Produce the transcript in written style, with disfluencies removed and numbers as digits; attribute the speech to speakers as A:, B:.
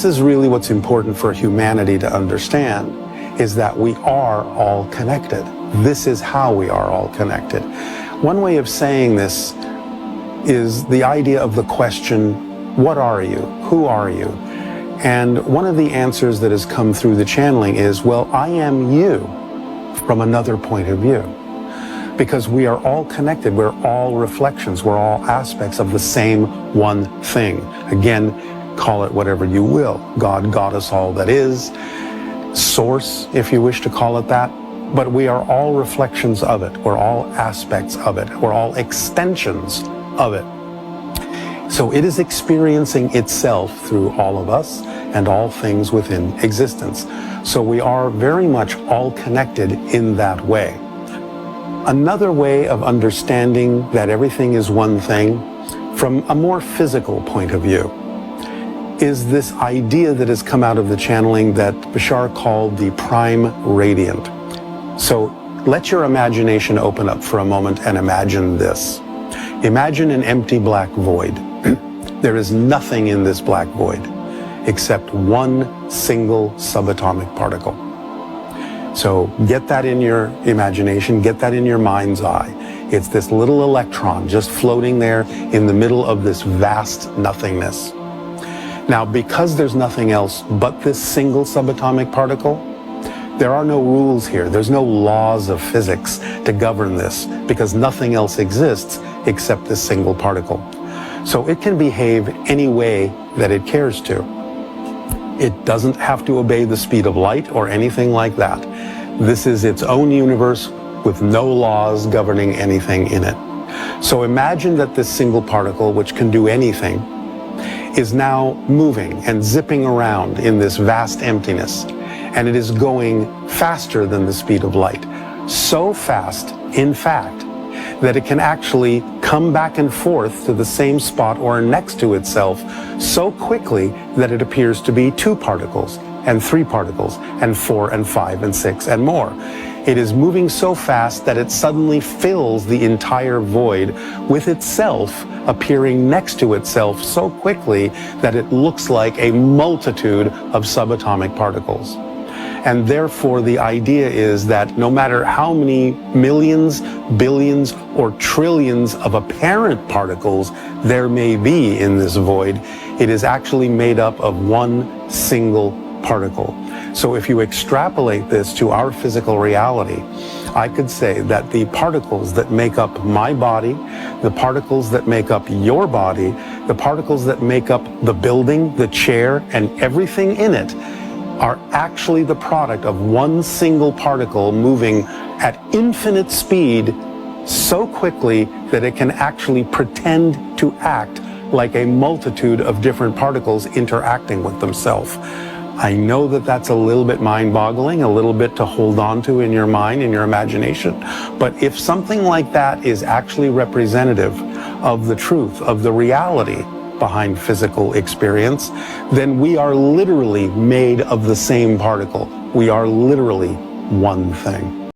A: this is really what's important for humanity to understand, is that we are all connected. This is how we are all connected. One way of saying this is the idea of the question, what are you? Who are you? And one of the answers that has come through the channeling is, well, I am you from another point of view. Because we are all connected, we're all reflections, we're all aspects of the same one thing. Again, call it whatever you will. God, Goddess, all that is, Source, if you wish to call it that. But we are all reflections of it. We're all aspects of it. We're all extensions of it. So it is experiencing itself through all of us and all things within existence. So we are very much all connected in that way. Another way of understanding that everything is one thing from a more physical point of view is this idea that has come out of the channeling that BASHAR called the prime radiant. So let your imagination open up for a moment and imagine this. Imagine an empty black void. There is nothing in this black void except one single subatomic particle. So get that in your imagination, get that in your mind's eye. It's this little electron just floating there in the middle of this vast nothingness. Now, because there's nothing else but this single subatomic particle, there are no rules here. There's no laws of physics to govern this because nothing else exists except this single particle. So it can behave any way that it cares to. It doesn't have to obey the speed of light or anything like that. This is its own universe with no laws governing anything in it. So imagine that this single particle, which can do anything, is now moving and zipping around in this vast emptiness. And it is going faster than the speed of light. So fast, in fact, that it can actually come back and forth to the same spot or next to itself so quickly that it appears to be 2 particles and 3 particles and 4 and 5 and 6 and more. It is moving so fast that it suddenly fills the entire void with itself appearing next to itself so quickly that it looks like a multitude of subatomic particles. And therefore, the idea is that no matter how many millions, billions, or trillions of apparent particles there may be in this void, it is actually made up of one single particle. So if you extrapolate this to our physical reality, I could say that the particles that make up my body, the particles that make up your body, the particles that make up the building, the chair, and everything in it are actually the product of one single particle moving at infinite speed so quickly that it can actually pretend to act like a multitude of different particles interacting with themselves. I know that that's a little bit mind-boggling, a little bit to hold on to in your mind, in your imagination. But if something like that is actually representative of the truth, of the reality behind physical experience, then we are literally made of the same particle. We are literally one thing.